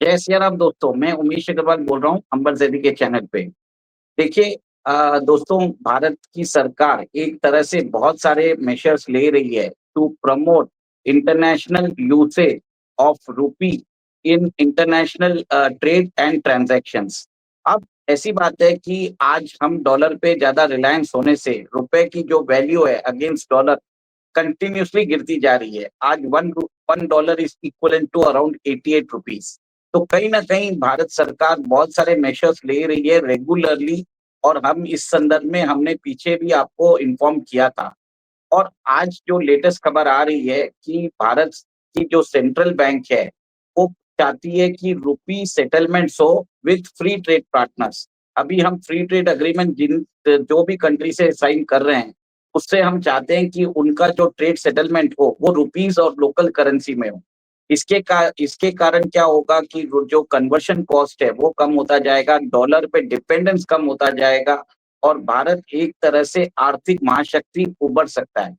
जय सिया राम दोस्तों, मैं उमेश अग्रवाल बोल रहा हूँ अंबर ज़ैदी के चैनल पे। देखिए दोस्तों, भारत की सरकार एक तरह से बहुत सारे मेजर्स ले रही है to promote international usage of rupee in international trade and transactions. अब ऐसी बात है कि आज हम डॉलर पे ज़्यादा रिलायंस होने से रुपए की जो वैल्यू है अगेंस्ट डॉलर कंटिन्यूअसली गिरती जा रही है। आज 1 dollar is equivalent to around 88 rupees. तो कहीं न कहीं भारत सरकार बहुत सारे मेजर्स ले रही है रेगुलरली, और हम इस संदर्भ में हमने पीछे भी आपको इन्फॉर्म किया था। और आज जो लेटेस्ट खबर आ रही है कि भारत की जो सेंट्रल बैंक है, वो चाहती है कि रूपी सेटलमेंट्स हो विथ फ्री ट्रेड पार्टनर्स। अभी हम फ्री ट्रेड एग्रीमेंट जिन जो भी कंट्री से साइन कर रहे हैं, उससे हम चाहते हैं कि उनका जो ट्रेड सेटलमेंट हो, वो रुपीज़ और लोकल करेंसी में हो। इसके कारण क्या होगा कि वो जो कन्वर्शन कॉस्ट है, वो कम होता जाएगा, डॉलर पे डिपेंडेंस कम होता जाएगा और भारत एक तरह से आर्थिक महाशक्ति उभर सकता है।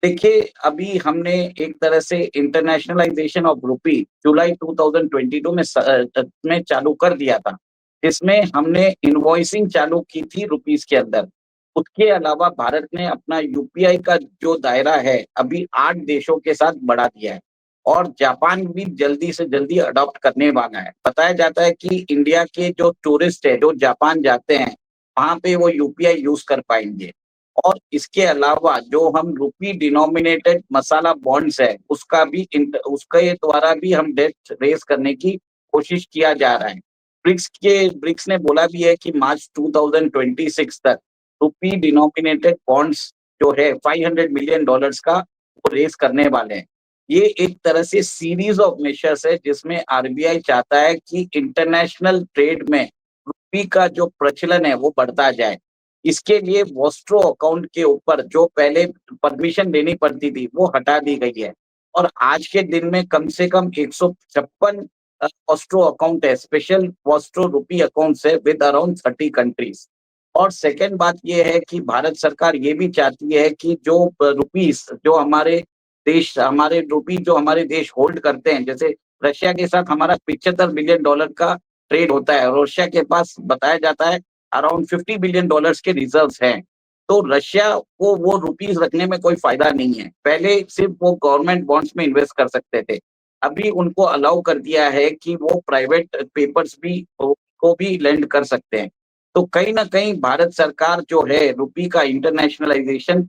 देखिए, अभी हमने एक तरह से इंटरनेशनलाइज़ेशन ऑफ रूपी जुलाई 2022 में चालू कर दिया था। इसमें हमने इनवॉइसिंग चालू की थी रुपीज़ के अंदर। उसके अलावा भारत ने अपना यूपीआई का जो दायरा है, अभी 8 देशों के साथ बढ़ा दिया है और जापान भी जल्दी से जल्दी अडॉप्ट करने वाला है। बताया जाता है कि इंडिया के जो टूरिस्ट हैं, जो जापान जाते हैं, वहाँ पे वो यूपीआई यूज़ कर पाएँगे। और इसके अलावा जो हम रुपी डिनोमिनेटेड मसाला बॉन्ड्स है, उसका भी उसके द्वारा भी हम डेट रेज़ करने की कोशिश किया जा रहा है। ब्रिक्स ने बोला भी है कि मार्च 2026 तक रुपी डिनोमिनेटेड बॉन्ड्स जो है $500 मिलियन का वो रेज़ करने वाले हैं। ये एक तरह से सीरीज़ ऑफ मेजर्स है जिसमें आरबीआई चाहता है कि इंटरनेशनल ट्रेड में रुपी का जो प्रचलन है वो बढ़ता जाए। इसके लिए वॉस्ट्रो अकाउंट के ऊपर जो पहले परमिशन लेनी पड़ती थी, वो हटा दी गई है और आज के दिन में कम से कम 156 वॉस्ट्रो अकाउंट है, स्पेशल वॉस्ट्रो रूपी अकाउंट्स है विद अराउंड 30 कंट्रीज़। और सेकंड बात ये है कि भारत सरकार ये भी चाहती है कि जो रुपीज़ जो हमारे रुपी जो हमारे देश होल्ड करते हैं, जैसे रशिया के साथ हमारा $75 बिलियन का ट्रेड होता है। रशिया के पास बताया जाता है अराउंड $50 बिलियन के रिजर्व्स हैं। तो रशिया को वो रुपीज़ रखने में कोई फ़ायदा नहीं है। पहले सिर्फ़ वो गवर्नमेंट बॉन्ड्स में इन्वेस्ट कर सकते थे। अभी उनको अलाउ कर दिया है कि वो प्राइवेट पेपर्स भी को भी लेंड कर सकते हैं। तो कहीं न कहीं भारत सरकार जो है रुपी का इंटरनेशनलाइज़ेशन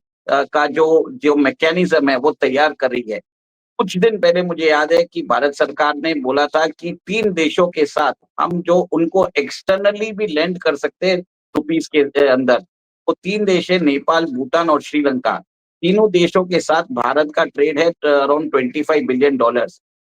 का जो जो मैकेनिज़्म है वो तैयार कर रही है। कुछ दिन पहले मुझे याद है कि भारत सरकार ने बोला था कि 3 देशों के साथ हम जो उनको एक्सटर्नली भी लेंड कर सकते हैं रुपीज़ के अंदर। वो 3 देश है नेपाल, भूटान और श्रीलंका। तीनों देशों के साथ भारत का ट्रेड है अराउंड $25 बिलियन।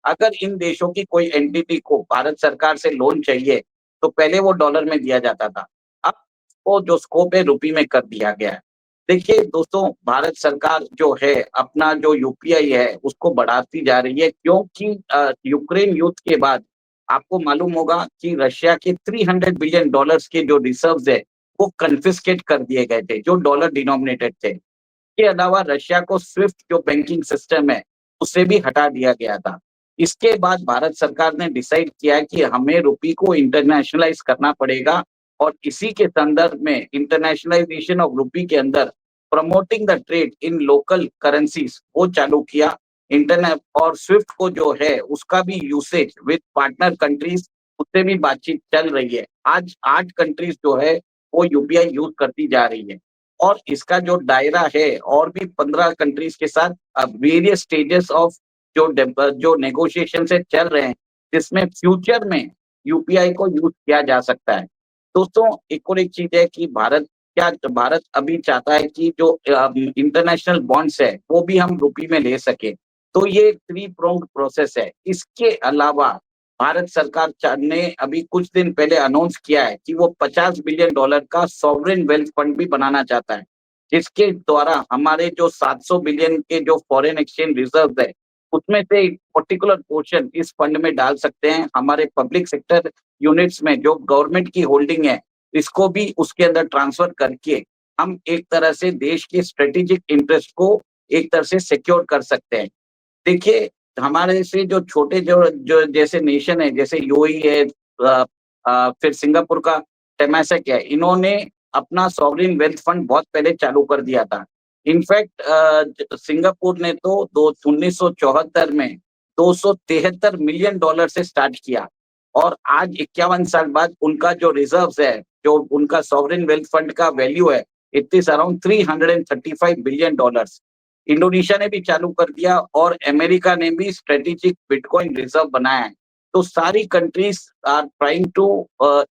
अगर इन देशों की कोई एंटिटी को भारत सरकार से लोन चाहिए, तो पहले वो डॉलर में दिया जाता था। अब वो जो स्कोप है रुपी में कर दिया गया है। देखिए दोस्तों, भारत सरकार जो है अपना जो यूपीआई है उसको बढ़ाती जा रही है, क्योंकि यूक्रेन युद्ध के बाद आपको मालूम होगा कि रशिया के $300 बिलियन के जो रिजर्व्स है, वो कॉन्फिस्केट कर दिए गए थे, जो डॉलर डिनोमिनेटेड थे। के अलावा रशिया को स्विफ्ट जो बैंकिंग सिस्टम है, उससे भी हटा दिया गया था। इसके बाद भारत सरकार ने डिसाइड किया है कि हमें रुपी को इंटरनेशनलाइज़ करना पड़ेगा और इसी के संदर्भ में इंटरनेशनलाइजेशन ऑफ रुपी के अंदर promoting the trade in local currencies वो चालू किया। इंटरनेट और स्विफ्ट को जो है उसका भी यूसेज विद पार्टनर कंट्रीज़, उससे भी बातचीत चल रही है। आज 8 कंट्रीज़ जो है वो यूपीआई यूज़ करती जा रही है। और इसका जो दायरा है और भी 15 कंट्रीज़ के साथ वेरियस स्टेजेस ऑफ जो नेगोशिएशन से चल रहे हैं, जिसमें फ्यूचर में यूपीआई को यूज़ किया जा सकता है। दोस्तों, एक और एक चीज़ है कि भारत अभी चाहता है कि जो इंटरनेशनल बॉन्ड्स है, वो भी हम रुपी में ले सकें। तो ये थ्री प्रोंग्ड प्रोसेस है। इसके अलावा भारत सरकार ने अभी कुछ दिन पहले अनाउंस किया है कि वो $50 बिलियन का सॉवरेन वेल्थ फंड भी बनाना चाहता है, जिसके द्वारा हमारे जो 700 बिलियन के जो फॉरेन एक्सचेंज रिजर्व्स है, उसमें से एक पर्टिकुलर पोर्शन इस फंड में डाल सकते हैं। हमारे पब्लिक सेक्टर यूनिट्स में जो गवर्नमेंट की होल्डिंग है, इसको भी उसके अंदर ट्रांसफर करके हम एक तरह से देश के स्ट्रेटेजिक इंटरेस्ट को एक तरह से सिक्योर कर सकते हैं। देखिए, हमारे से जो छोटे जो जो जैसे नेशन है, जैसे यूएई है, फिर सिंगापुर का टेमासेक है, इन्होंने अपना सॉवरेन वेल्थ फंड बहुत पहले चालू कर दिया था। इनफैक्ट सिंगापुर ने तो दो 1974 में $273 मिलियन से स्टार्ट किया और आज 51 साल बाद उनका जो रिजर्व्स है, जो उनका सॉवरेन वेल्थ फंड का वैल्यू है, it is around $335 billion. Indonesia ने भी चालू कर दिया और अमेरिका ने भी स्ट्रेटेजिक बिटकॉइन रिजर्व बनाया है। तो सारी countries are trying to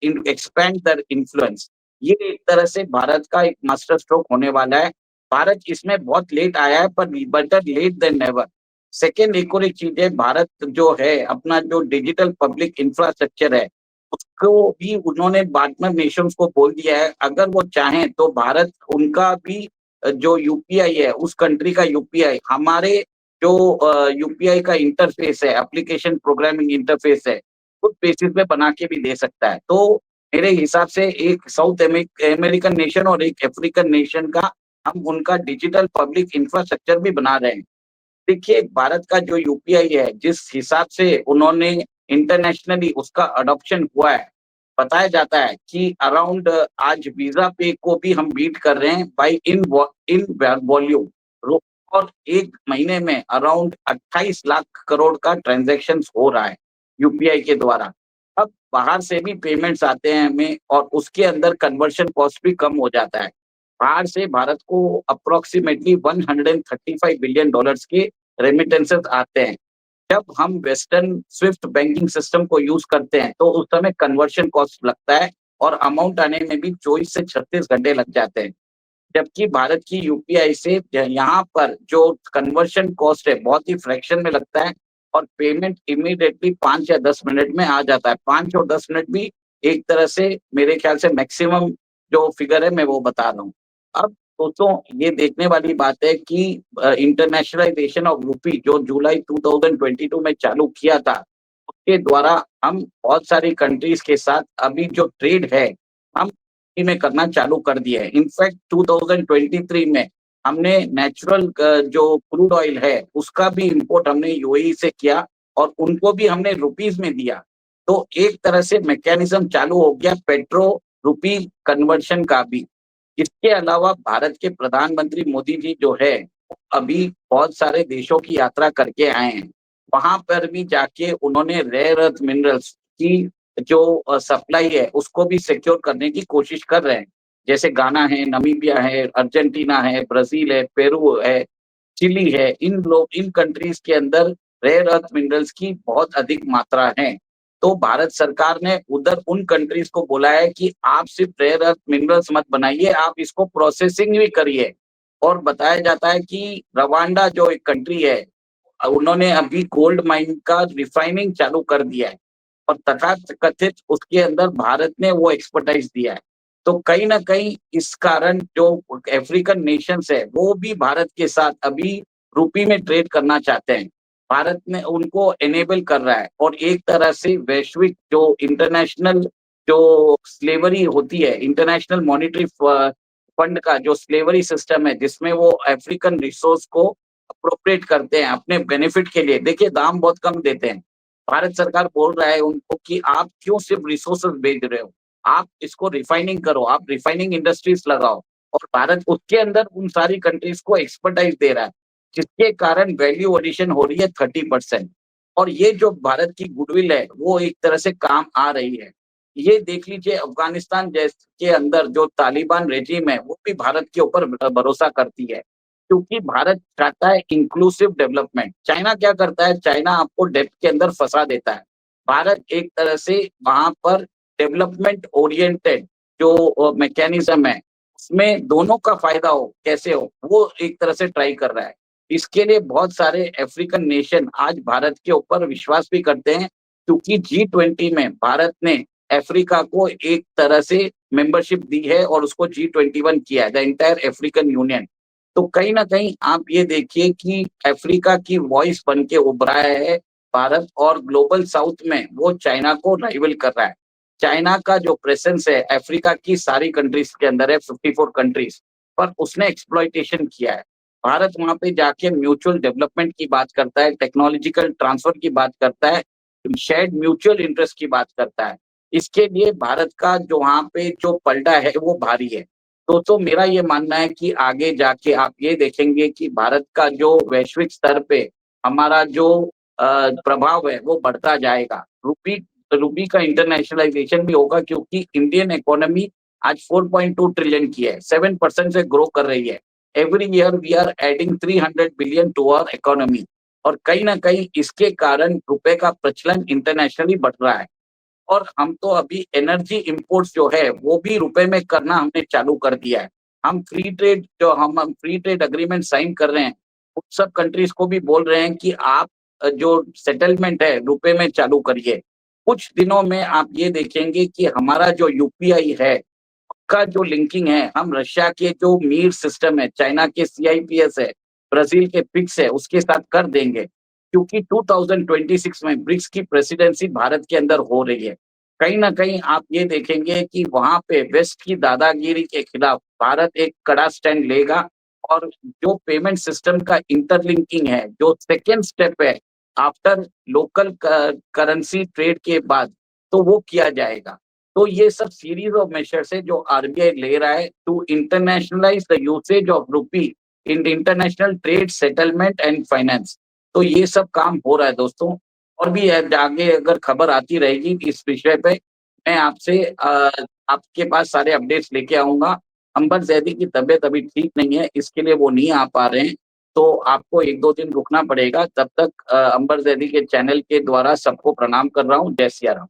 expand their influence. ये एक तरह से भारत का एक मास्टर स्ट्रोक होने वाला है। भारत इसमें बहुत लेट आया है पर better late than never. Second एक और एक चीज़ है, भारत जो है अपना जो डिजिटल पब्लिक इंफ्रास्ट्रक्चर है, उसको भी उन्होंने पार्टनर नेशंस को बोल दिया है, अगर वो चाहें तो भारत उनका भी जो यूपीआई है, उस कंट्री का यूपीआई हमारे जो यूपीआई का इंटरफेस है, एप्लीकेशन प्रोग्रामिंग इंटरफेस है, उस बेसिस पे बना के भी दे सकता है। तो मेरे हिसाब से एक साउथ अमेरिकन नेशन और एक अफ्रीकन नेशन का हम उनका डिजिटल पब्लिक इंफ्रास्ट्रक्चर भी बना रहे हैं। देखिए, भारत का जो यूपीआई है, जिस हिसाब से उन्होंने इंटरनेशनली उसका अडॉप्शन हुआ है, बताया जाता है कि अराउंड आज वीज़ा पे को भी हम बीट कर रहे हैं बाय इन वॉल्यूम रो और 1 महीने में अराउंड 28 लाख करोड़ का ट्रांज़ैक्शंस हो रहा है, यूपीआई के द्वारा। अब बाहर से भी पेमेंट्स आते हैं हमें और उसके अंदर कन्वर्शन कॉस्ट भी कम हो जाता है। बाहर से भारत को अप्रॉक्सिमेटली $135 बिलियन के रेमिटेंसेस आते हैं। जब हम वेस्टर्न स्विफ्ट बैंकिंग सिस्टम को यूज़ करते हैं, तो उस समय कन्वर्शन कॉस्ट लगता है और अमाउंट आने में भी 24 से 36 घंटे लग जाते हैं। जबकि भारत की यूपीआई से यहाँ पर जो कन्वर्शन कॉस्ट है, बहुत ही फ्रैक्शन में लगता है और पेमेंट इमीडिएटली 5 या 10 मिनट में आ जाता है। 5 और 10 मिनट भी एक तरह से मेरे ख्याल से मैक्सिमम जो फिगर है मैं वो बता रहा हूँ। अब दोस्तों ये देखने वाली बात है कि इंटरनेशनलाइजेशन ऑफ रूपी जो जुलाई 2022 में चालू किया था, उसके द्वारा हम बहुत सारी कंट्रीज़ के साथ अभी जो ट्रेड है, हम में करना चालू कर दिया है। इनफैक्ट 2023 में हमने नेचुरल जो क्रूड ऑयल है, उसका भी इम्पोर्ट हमने यूएई से किया और उनको भी हमने रुपीज़ में दिया। तो एक तरह से मैकेनिज़्म चालू हो गया पेट्रो रूपी कन्वर्शन का भी। इसके अलावा भारत के प्रधानमंत्री मोदी जी जो है, अभी बहुत सारे देशों की यात्रा करके आए हैं। वहाँ पर भी जाके उन्होंने रेयर अर्थ मिनरल्स की जो सप्लाई है, उसको भी सिक्योर करने की कोशिश कर रहे हैं। जैसे गाना है, नामीबिया है, अर्जेंटीना है, ब्राज़ील है, पेरू है, चिली है, इन कंट्रीज़ के अंदर रेयर अर्थ मिनरल्स की बहुत अधिक मात्रा है। तो भारत सरकार ने उधर उन कंट्रीज़ को बोला है कि आप सिर्फ रेयर अर्थ मिनरल्स मत बनाइए, आप इसको प्रोसेसिंग भी करिए। और बताया जाता है कि रवांडा जो एक कंट्री है, उन्होंने अभी गोल्ड माइन का रिफाइनिंग चालू कर दिया है और तथाकथित उसके अंदर भारत ने वो एक्सपर्टाइज़ दिया है। तो कहीं न कहीं इस कारण जो अफ्रीकन नेशंस है, वो भी भारत के साथ अभी रूपी में ट्रेड करना चाहते हैं। भारत ने उनको इनेबल कर रहा है और एक तरह से वैश्विक जो इंटरनेशनल जो स्लेवरी होती है, इंटरनेशनल मॉनेटरी फंड का जो स्लेवरी सिस्टम है, जिसमें वो अफ्रीकन रिसोर्स को अप्रोप्रिएट करते हैं अपने बेनिफिट के लिए। देखिए दाम बहुत कम देते हैं। भारत सरकार बोल रहा है उनको कि आप क्यों सिर्फ रिसोर्सेज़ बेच रहे हो? आप इसको रिफाइनिंग करो, आप रिफाइनिंग इंडस्ट्रीज़ लगाओ और भारत उसके अंदर उन सारी कंट्रीज़ को एक्सपर्टाइज़ दे रहा है, जिसके कारण वैल्यू एडिशन हो रही है 30% और ये जो भारत की गुडविल है, वो एक तरह से काम आ रही है। ये देख लीजिए अफ़गानिस्तान के अंदर जो तालिबान रेजिम है, वो भी भारत के ऊपर भरोसा करती है, क्योंकि भारत चाहता है इंक्लूसिव डेवलपमेंट। चाइना क्या करता है? चाइना आपको डेब्ट के अंदर फँसा देता है। भारत एक तरह से वहाँ पर डेवलपमेंट ओरिएंटेड जो मैकेनिज़्म है, उसमें दोनों का फ़ायदा हो, कैसे हो, वो एक तरह से ट्राई कर रहा है। इसके लिए बहुत सारे अफ्रीकन नेशन आज भारत के ऊपर विश्वास भी करते हैं, क्योंकि G20 में भारत ने अफ्रीका को एक तरह से मेंबरशिप दी है और उसको G21 किया है, द एंटायर अफ्रीकन यूनियन। तो कहीं न कहीं आप ये देखिए कि अफ्रीका की वॉइस बन के उभरा है भारत और ग्लोबल साउथ में वो चाइना को राइवल कर रहा है। चाइना का जो प्रेज़ेंस है अफ्रीका की सारी कंट्रीज़ के अंदर है 54 कंट्रीज़ पर उसने एक्सप्लॉइटेशन किया है। भारत वहाँ पे जाके म्यूचुअल डेवलपमेंट की बात करता है, टेक्नोलॉजिकल ट्रांसफर की बात करता है, शेयर्ड म्यूचुअल इंटरेस्ट की बात करता है। इसके लिए भारत का जो वहाँ पे जो पलड़ा है वो भारी है। तो मेरा ये मानना है कि आगे जाके आप ये देखेंगे कि भारत का जो वैश्विक स्तर पे हमारा जो प्रभाव है वो बढ़ता जाएगा। रूपी का इंटरनेशनलाइजेशन भी होगा क्योंकि इंडियन इकोनॉमी आज 4.2 ट्रिलियन की है, 7% से ग्रो कर रही है। Every year we are adding 300 billion to our economy और कहीं न कहीं इसके कारण रुपए का प्रचलन इंटरनेशनली बढ़ रहा है। और हम तो अभी एनर्जी इंपोर्ट्स जो है वो भी रुपए में करना हमने चालू कर दिया है। हम फ्री ट्रेड एग्रीमेंट साइन कर रहे हैं, उन सब कंट्रीज़ को भी बोल रहे हैं कि आप जो सेटलमेंट है रुपए में चालू करिए। कुछ दिनों में आप ये देखेंगे कि हमारा जो यूपीआई है, उसका जो लिंकिंग है, हम रशिया के जो मीर सिस्टम है, चाइना के सीआईपीएस है, ब्राज़ील के पिक्स है, उसके साथ कर देंगे। क्योंकि 2026 में ब्रिक्स की प्रेसिडेंसी भारत के अंदर हो रही है। कहीं न कहीं आप ये देखेंगे कि वहाँ पे वेस्ट की दादागिरी के खिलाफ भारत एक कड़ा स्टैंड लेगा और जो पेमेंट सिस्टम का इंटरलिंकिंग है, जो सेकंड स्टेप है आफ्टर लोकल क करेंसी ट्रेड के बाद, तो वो किया जाएगा। तो ये सब सीरीज़ ऑफ मेजर्स है जो आरबीआई ले रहा है to internationalise the usage of rupee in the international trade settlement and finance. तो ये सब काम हो रहा है दोस्तों। और भी आगे अगर खबर आती रहेगी इस विषय पे, मैं आपसे आपके पास सारे अपडेट्स लेके आऊँगा। अंबर ज़ैदी की तबीयत अभी ठीक नहीं है, इसके लिए वो नहीं आ पा रहे हैं, तो आपको 1-2 दिन रुकना पड़ेगा। तब तक अंबर ज़ैदी के चैनल के द्वारा सबको प्रणाम कर रहा हूँ। जय सिया राम।